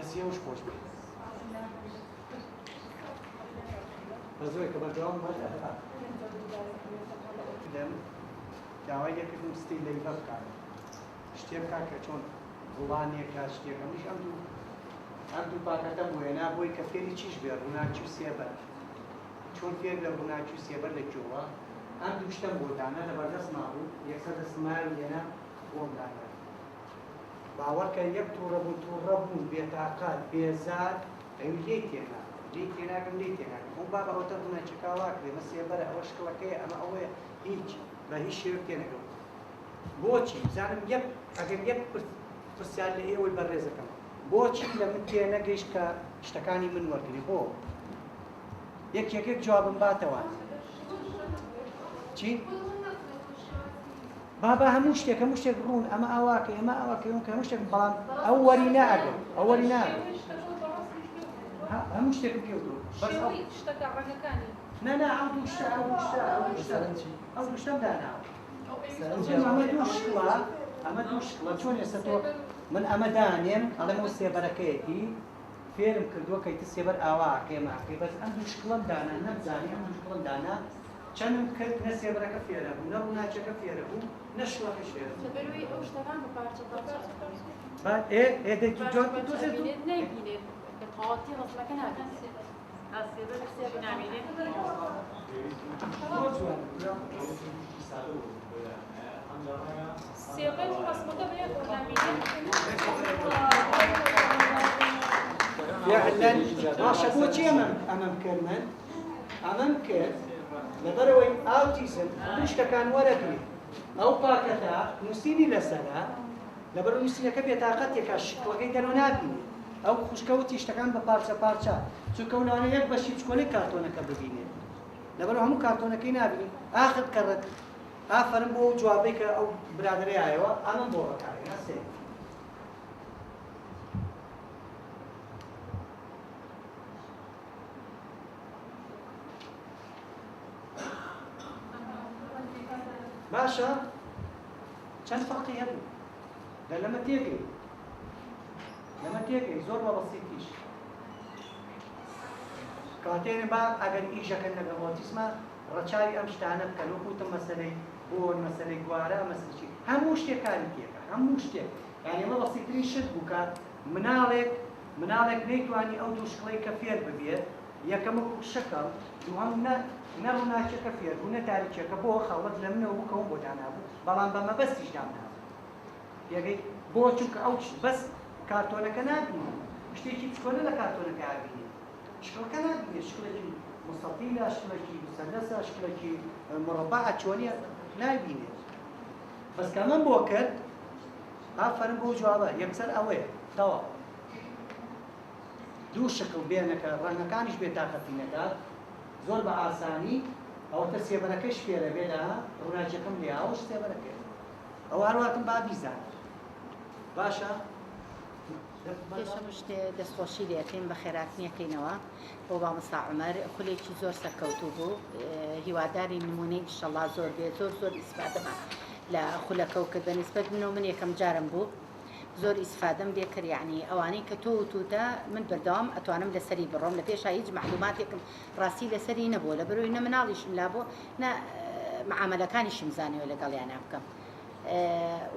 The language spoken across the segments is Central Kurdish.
دەسیەوەش خۆش بێت بەزۆی کە بەردەوام داوای لێکردم ستی لەیبە بکات شتێک بکات کە چۆن گوڵانێکە شتێکە منیش ئەم دوو پاکەتە بووێنا بۆی کە فێری چیش بێ ڕووناچی و سێبەر چۆن فێر لە ڕووناچی و سێبەر لەکوێوە ئەم دوو شتەم بۆ دانا لەبەردەست مابوو یەکسەر دەسمایە لێنە بۆم دانا باوەڕکە یەک تووڕە بوون بێتاقات بێزار ئەوی لێی تێنا لێی تێناکەم لێی تێناکەم ئەو بابە ئەوتە ڕووناچەکە واکرێ مە سێبەرە ئەوە شکڵەکەیە ئەمە ئەوەیە هیچ بە هیچ شێوەیەک تێنەگەم بۆچی بزانم ئەگەر یەک پرسیار لە ئێوەی بەڕێزەکەم بۆچی لە من تێنەگەیشت کە شتەکانی من وەرگری بۆ یەکێک جوابم باتەوە چی؟ بابا هەموو شتێک ڕوون ئەمە ئاواکە ئێمە ئاواکە ئەوکە هەموو شتێک بەڵام ئەو وەری ناگەم ئەو وەری ناگەم هەموو شتێکم پێوتوە شتەکە ڕەنگەکانی نەنا ئەو دوو شتە ئەو دوو شتەم داناوە ئەمە دوو شکڵە چۆن ئێستا تۆ من ئەمە دانێم ئەڵێم ئەو سێبەرەکەیەتی فێرم کردووە کەیتە سێبەر ئاواکەی ماکەی بەس ئەم دوو شکڵم دانا نەبزانێ ئەم دوو شکڵم دانا چەندم کرد نە سێبەرەکە فێرە بوو نە ڕووناچەکە فێرە بوو نە شڵەکەش فێرە بوو لەبەرەوەی ئەو شتەکان بە پارچە نەیبینێت بە تەواوەتی ڕەسمەکە نابینێت سێبەر و ڕەسمەکە بەیەک فعلا باشە بۆچی ئەمەم کرد من ئەمەم کرد لەبەرەوەی ئاوتیزم دوو شتەکان وەرەگری ئەو پاکەتە نووسینی لەسەرە لەبەر نووسینەکە بێتاقەتێکە شکڵەکەی دەرەوە نابینێت ئەو خوشکەوتی شتەکان بە پارچە پارچە چونکەونانە یەک بەشی بچکۆلەی کارتۆنەکە ببینێت لەبەر هەموو کارتۆنەکەی نابینێت ئاخر کەڕێت ئافرم بۆ جوابەی کە ئەو برادرایەوە ئەمە بۆ ڕکارێنە سێ باشە چەند فەرقی هەبوو لەمە تێگەی زۆر بە بەسیتیش کاتێنێ با ئەگەر ئیژەکەن لەگەڵ ئۆتیسمە ڕەچاوی ئەم شتانە بکەن وەکوتم مەسەلەی بۆن مەسەلەی گوارە مەسەلەی هەموو شتێک کاری تێکە هەموو شتێک یعنی ئەمە بەسیترین شت بوو کە مناڵێک نەیتوانی ئەو دوو شکڵەی کە فێر ببێت یەکەم شەکەڵ دووەم نە ڕووناچیەکە فێر بوو نە تاریکیەکە بۆ خەڵەت لە منەوە بکەوم بۆ دانابوو بەڵام بە مەبەستیش دامنابوو یەکەی بۆ چونکە ئەو بەس کارتۆنەکە نابینێت شتێکی بچکۆلە لە کارتۆنەکە ئابینێت شکڵەکە نابینێت شکڵێکی مستەطیلە شکڵێکی مسەلەسە شکڵێکی مربعە چۆنیە نابینێت بەس کە من بۆ کرد ئافەرم بۆ جوابە یەکسەر ئەوەیە تەواو دوو شکڵ بێنەکە ڕەنگەکانیش بێتاقەتی نەکات زۆر بە ئاسانی ئەوتە سێبەرەکەش فێرە بێدا ڕووناچیەکەم لێ ئەوش سێبەرەکەی ئەو هەرواتم با بیزانێت باشە پێشەم شتێ دەستخۆشی لێکەین بە خێراتنیەکەینەوە بۆ مامۆستا عومەر خولێکی زۆر سەرکەوتوو بوو هیواداری نمونەی ئینشەڵڵا زۆر بێت زۆر ئیسفادەمە لە خولەکە و کرد بەنسبەت منەوە من یەکەم جارم بوو زۆر ئیسفادەم لێ کرد یعنی ئەوانەی کە تۆ و توتە من بەردەوام ئەتوانم لەسەری بڕۆم لە پێشا هیچ معلوماتێکم ڕاستی لەسەری نەبووە لەبەرەوەی نە مناڵیشم لابوو نە معاملەکانیشم زانیوە لەگەڵیانە بکەم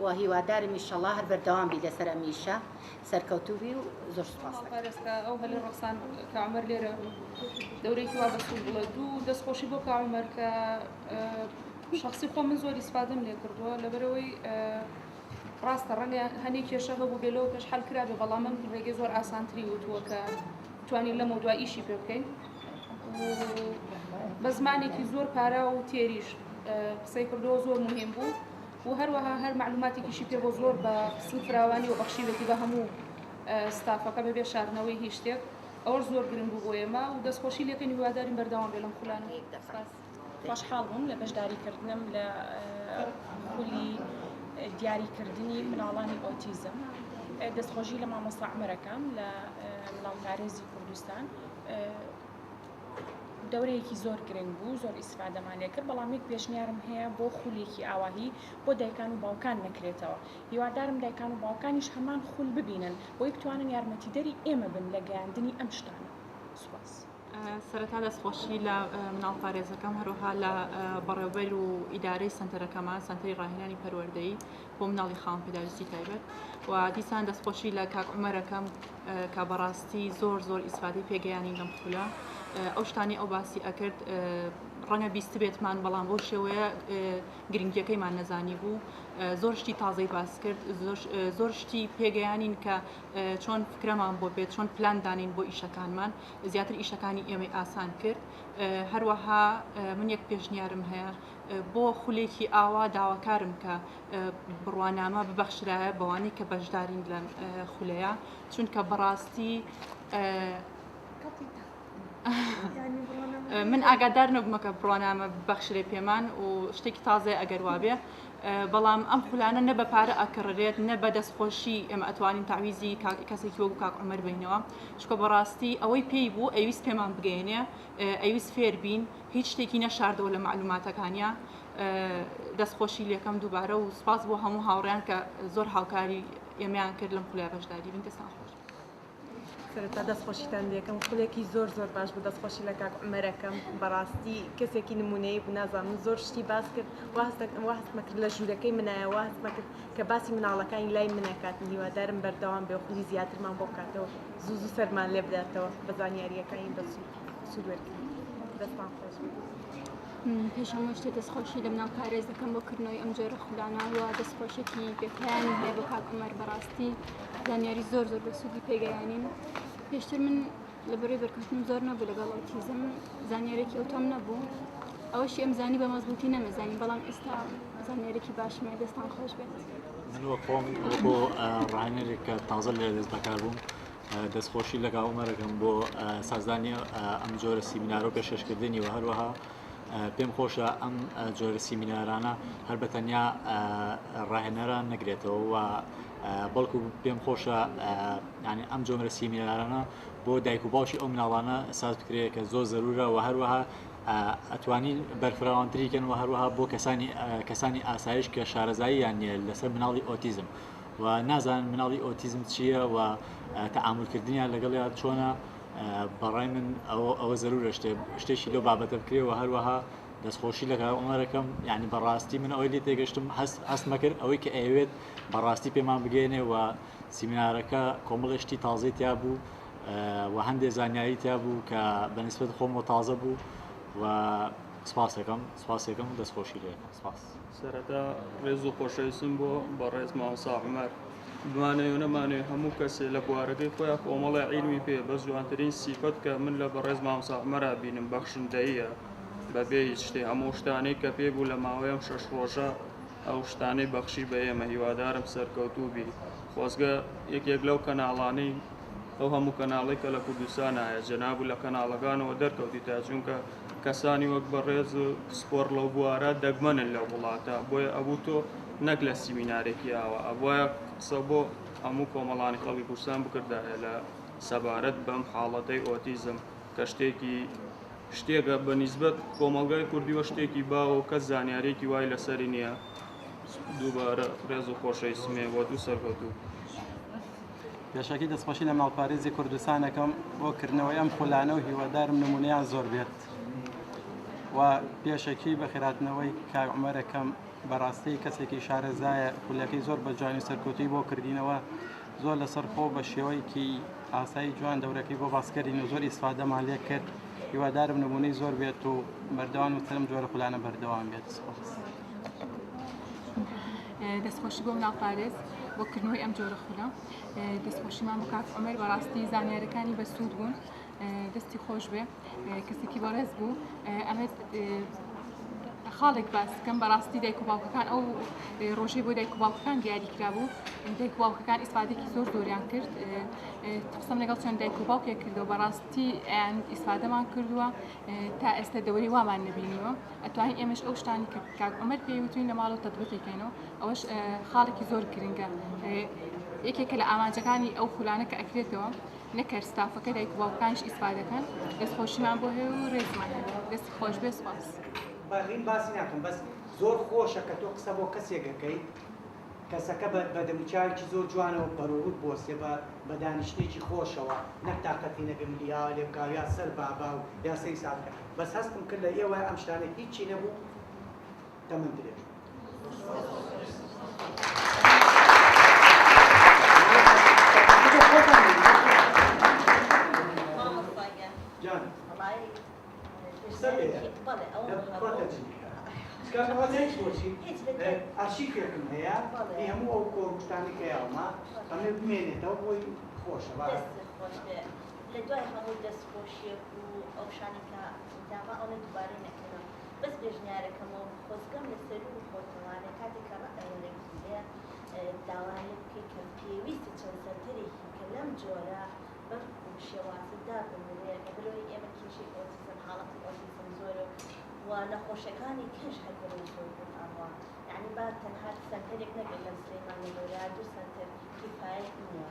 و هیوادارم ئینشەڵڵا هەر بەردەوام بی لەسەر ئەمیشە سەرکەوتوو بی و زۆر سوپاس پارێزکە ئەو هەلی ڕەخسان کە عومەر لێرە دەورێکی وا بەسوول بڵێ دوو دەستخۆشی بۆ کە عومەر کە شخصی خۆ من زۆر ئیسفادەم لێ کردووە لەبەرەوەی ڕاستە ڕەنگە هەنێ کێشە هەبوو بێلەوە کەش حەل کرا بێ بەڵام من ڕێگەی زۆر ئاسانتری وتووە کە توانین لەمە دوای ئیشی پێ بکەین بە زمانێکی زۆر پارە و تێریش قسەی کردەوە زۆر مهم بوو و هەروەها هەر معلوماتێکیشی پێ بۆ زۆر بە سنفراوانی و بەخشیوێتی بە هەموو ستافەکە بەبێ شاردنەوەی هیچ شتێک ئەوە زۆر گرنگ بوو بۆ ئێمە و دەستخۆشی لێکەین هیوادارین بەردەوام بێ لەم خولانە خۆشحاڵ بووم لە بەشداریکردنم لە خولی دیاریکردنی مناڵانی ئۆتیزم دەستخۆشی لە مامۆستا عومەرەکەم لە منداڵ پارێزی کوردستان دەورەیەکی زۆر گرنگ بوو زۆر ئیسفادەمان لێ کرد بەڵام یەک پێشنیارم هەیە بۆ خولێکی ئاواهی بۆ دایکان و باوکان نەکرێتەوە هیوادارم دایکان و باوکانیش هەمان خول ببینن بۆی بتوانن یارمەتیدەری ئێمە بن لە گەیاندنی ئەم شتانە سوپاس. سەرەتا دەستخۆشی لە مناڵ پارێزەکەم هەروەها لە بەڕێوەبەر و ئیدارەی سنتەرەکەمان سنتەری ڕاهێنانی پەروەردەیی بۆ مناڵی خاوەن پێداویستی تایبەت و دیسان دەستخۆشی لە کاک عومەرەکەم کە بەڕاستی زۆر ئیسفادەی پێگەیانی لەم خولە ئەو شتانی ئەو باسی ئەکرد ڕەنگە بیست بێتمان بەڵام بۆ شێوەیە گرنگیەکەیمان نەزانی بوو زۆر شتی تازەی باس کرد زۆر شتی پێگەیانین کە چۆن فکرەمان بۆ بێت چۆن پلان دانین بۆ ئیشەکانمان زیاتر ئیشەکانی ئێمەی ئاسان کرد هەروەها من یەک پێشنیارم هەیە بۆ خولێکی ئاوا داواکارم کە بڕوانامە ببەخشرایە بەوانەی کە بەشدارین لە خولەیە چونکە بەڕاستی من ئاگادار نەبوومەکە بڕوانامە بەخشرێ پێمان و شتێکی تازای ئەگەر وابێ بەڵام ئەم خولانە نە بە پارە ئەکڕێت نە بە دەستخۆشی ئێمە ئەتوانین تعویزی کەسێکی وەکو کاک عومەر بینەوە چکە بەڕاستی ئەوەی پێی بوو ئەویست پێمان بگەێنێ ئەویست فێر بین هیچ شتێکی نەشاردەوە لە معلوماتەکانیە دەستخۆشی لێکەم دووبارە و سپاس بۆ هەموو هاوڕیان کە زۆر هاوکاری ئێمەیان کرد لەم خولای بەشداری بین دەستان خۆش. سەرەتا دەستخۆشیتان دەکەم خولێکی زۆر باش بوو دەستخۆشی لە کاک عومەرەکەم بەڕاستی کەسێکی نمونەیە بوو نازانم زۆر شتی باس کرد وهستمە کرد لە ژوورەکەی منایە وهستمە کرد کە باسی مناڵەکانی لای منەکاتن هیوادارم بەردەوام بێ خولی زیاترمان بۆ بکاتەوە زوو سەرمان لێ بداتەوە بە زانیاریەکانی سوودوەرکردن دەستان خۆش پێشەمە شتێ دەستخۆشی لە مناڵ پارێز دەکەم بۆ کردنەوەی ئەم جۆرە خولانە و دەستخۆشێکی پێکیانی هەیە بۆ کاک عومەر بەڕاستی زانیاری زۆر بە سوودی پێگەیانین پێشتر من لەبەرەوەی بەرکەوتنم زۆر نەبوو لەگەڵ ئۆتیزم زانیارێکی ئەوتۆم نەبوو ئەوەشی ئەم زانی بە مەزبوطی نەمەزانی بەڵام ئێستا زانیارێکی باشمێ دەستان خۆش بێت من وەکۆم وەکۆ ڕاهێنەرێک کە تازە لێ دەست بەکار بووم دەستخۆشی لە کاک عومەرەکەم بۆ سازدانی ئەم جۆرە سیمینارۆ پێشکەشکردنی و هەروەها پێم خۆشە ئەم جۆرە سیمینارانە هەر بە تەنیا ڕاهێنەران نەگرێتەوە و بەڵکو پێم خۆشە ینی ئەم جۆرە سیمینارانە بۆ دایک و باوکی ئەو مناڵانە ساز بکرێت کە زۆر زەرورە و هەروەها ئەتوانین بەرفراوانتریکەن و هەروەها بۆ کەسانی ئاسایش کە شارەزاییان نیە لەسەر مناڵی ئۆتیزم و نازانن مناڵی ئۆتیزم چییە و تەعاملکردنیان لەگەڵیان چۆنە بەڕای من ئەوە زەرورە شتێکی لەو بابەتە بکرێ و هەروەها دەستخۆشی لە کاک عومەرەکەم یعنی بەڕاستی من ئەوەی لێ تێگەشتم هەستمە کرد ئەوەی کە ئەوێت بەڕاستی پێمان بگەێنێ و سیمینارەکە کۆمەڵێشتی تازەی تیا بوو و هەندێک زانیاری تیا بوو کە بەنسبەت خۆمەوە تازە بوو و سپاسێکم دەستخۆشی لێکم سپاس. سەرەتا ڕێز و خۆشەویستم بۆ بەڕێز مامۆستا عومەر بمانەوێ و نەمانوێ هەموو کەسێ لە بوارەکەی خۆیان کۆمەڵی عیلمی پێ بە جوانترین سیفەت کە من لە بەڕێز مامۆستا عومەرا بینم بەخشندەیە بەبێ هیچ شتێ هەموو شتانەی کە پێ بوو لە ماوەیەم 6 ڕۆژە ئەو شتانەی بەخشی بە ئێمە هیوادارم سەرکەوتوو بی خۆزگە یەکێک لەو کەناڵانەی ئەو هەموو کەناڵی کە لە کوردستان هەیە جەناب و لە کەناڵەکانەوە دەرکەوتی تا چونکە کەسانی وەک بەڕێز سپۆر لەو بوارە دەگمەنن لە وڵاتە بۆیە ئەبوو تۆ نەک لە سیمینارێکی ئاوە ئەوە قسە بۆ هەموو کۆمەڵانی خەڵکی کوردستان بکردایە لە سەبارەت بەم حاڵەتەی ئۆتیزم کە شتێکە بەنسبەت کۆمەلگای کوردیوە شتێکی باوە کەس زانیارێکی وای لەسەری نییە دووبارە ڕێز و خۆشەویستمێ بۆ دوو سەرکەوتوو. پێشەکی دەستخۆشی لە ماڵپارێزی کوردستانەکەم بۆ کردنەوەی ئەم خولانە و هیوادارم نمونەیان زۆر بێت و پێشەکی بە خێراتنەوەی کاک عومەرەکەم بەڕاستی کەسێکی شارەزایە خولەکەی زۆر بە جوانی سەرکەوتوی بۆ کردینەوە زۆر لەسەر خۆ بە شێوەیەکی ئاسایی جوان دەورەکەی بۆ باسکردین و زۆر ئیسفادەمان لێ کرد هیوادارم نمونەی زۆر بێت و بەردەوام وتەم جۆرە خولانە بەردەوام بێت. دەستخۆشی بۆ مناڵ پارێز بۆ کردنەوەی ئەم جۆرە خولە دەستخۆشیمان بۆ کاک عومەر بەڕاستی زانیارەکانی بە سوود بوون دەستی خۆش بێ کەسێکی بەڕێز بوو ئەمە خاڵێک باسکەم بەڕاستی دایک و باوکەکان ئەو ڕۆژەی بۆ دایک و باوکەکان دیاری کرابوو دایک و باوکەکان ئیسفادێکی زۆریان کرد قسەم لەگەڵ چۆن دایک و باوکێک کردەوە بەڕاستی ئیسفادەمان کردووە تا ئێستا دەوری وامان نبینیوە ئەتوانین ئێمەش ئەو شتانی کە کاک عومەر پێویستین لە ماڵەوە تەطبیقیکەینەوە ئەوەش خاڵێکی زۆر گرنگە یەکێکە لە ئامانجەکانی ئەو خولانە کە ئەکرێتەوە نەکەر ستافەکە دایک و باوکانش ئیسفادەکەن دەستخۆشیمان بۆ هەیە و ڕێزمان دەستی خۆش بێ سپاس. باغین باسی ناکەم بەس زۆر خۆشە کە تۆ قسە بۆ کەسێک دەکەیت کەسەکە بە دەموچاوێکی زۆر جوانەوە بەڕوود بۆسێ بە دانیشتێکی خۆشەوە نەک تااقەتی نەبێ ملیاوە لێ بکاو یا سەر بابا و یا سەی ساکە بەس هەستم کرد لە ئێوە ئەم شتانە هیچی نەبوو تەمەند درێژ. ئارشیفێکم هەیە هەموو ئەو کۆڕشتانی کە یاڵما ئەمێ بمێنێتەوە بۆی خۆشە لە دوای هەموو دەستخۆشیەک و ئەو شانی کە داما ئەوە دووبارەی نەکەنەوە بەس بێژنیارەکەمەوە خۆزگەم لەسەر و خۆتەوانە کاتێکە ڕەنێکە داوای بکەیت کە پێویستە چەند سەرتەرێکی کە لەم جۆرە بەم شێوازەدا بمرێت کە برەوەی ئێمە کێشەی ئۆتیزم حاڵەتی ئۆتیزم زۆرە و نەخۆشەکانی کەش هەرگەڕ زۆر بوون یعنی با تەنها سەنتەرێک نەبێت لەم سلەیمانی لۆرە دوو سەنتەر کیفایەت نییە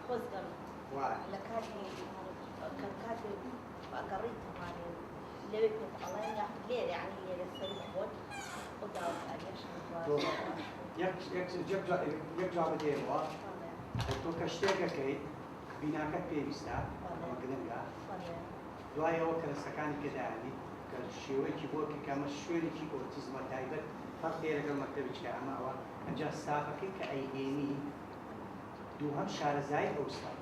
خۆزگەم لە کاتی ئەگەڕی تەمانێ لەوێ پێت ئەڵێن یا لێرە یعنی لێرە سەری خۆت ئەو داواکاریەشان یەک جواب دێنەوە تۆ کە شتێک دەکەیت بیناکەت پێویستە گرنگە دوایەوە کەرەسەکانی کەدایانی کە شێوەیەکی بۆکە کەمە شوێنێکی ئۆتیزمە تایبەت فەرقی لەگەڵ مەکتەبێکی ئەمە ئەوە ئەنجا ستافەکەی کە ئەیهێنی دووهەم شارەزایی ئەو ستاف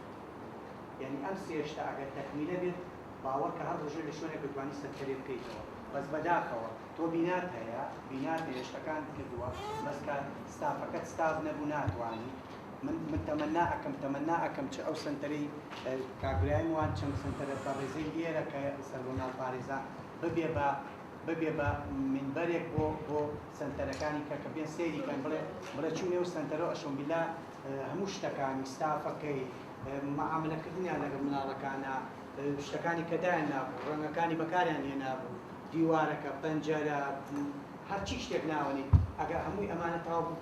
یعنی ئەم سێشتا ئەگەر تەکمیلە بێت باوەڕ کە هەر ڕۆژێ لە شوێنێک بتوانانی سەرکەرێ بکەیتەوە بەس بەداخەوە تۆ بینات هەیە بینات هێشتەکان کردووە بەسکە ستافەکەت ستاف نەبوو ناتوانانی من تەمەنا ئەەکەم چ ئەو سنتەرەی کاگرای وان چەند سنتەرە بە ڕێزەی ئێرە کە سەربۆناڵ پارێزا ببێ بە منبەرێک بۆ سنتەرەکانی کە بێن سێریکەن بڵێ چوونێ و سنتەرە ئەشۆمبیلا هەموو شتەکانی ستافەکەی معاملەکردنیان لەگەڵ مناڵەکانە شتەکانی کەدایان نابوو ڕەنگەکانی بەکاریان هێ نابوو دیوارەکە پەنجەرە هەرچی شتێک ناوەنی ئەگە هەمووی ئەمانە تاو بوو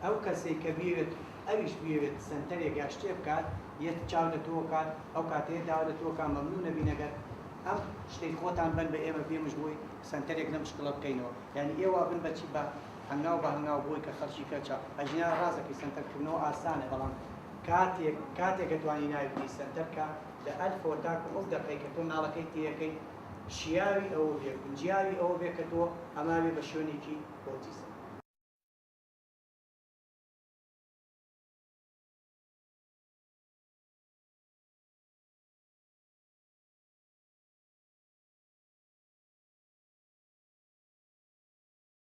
ئەو کەسێک کە بێت ئەویش بێت سنتەرێک یا شتێ بکات یەک چاو لە تۆ کات ئەو کاتەیە داوا لە تۆکە مەمنوو نەبینەگەر ئەم شتێک خۆتان بن بە ئێمە پێمش بووی سنتەرێک لەم شکڵە بکەینەوە یعنی ئێوە بن بەچی بە هەنگاو بە هەنگاو بۆی کە خەڵکی کەچە ئەژنا ڕازەکەی سنتەرکردنەوە ئاسانە بەڵام کاتێک دەتوانی ناوی سنتەرکە لە ئەلفۆ تاکو ئەو دەقەی کە تۆ ناڵەکەی تێەکەی شیاوی ئەوە بێ گونجیاوی ئەوە بێ کە تۆ ئەماوێ بە شوێنێکی ئۆتیزم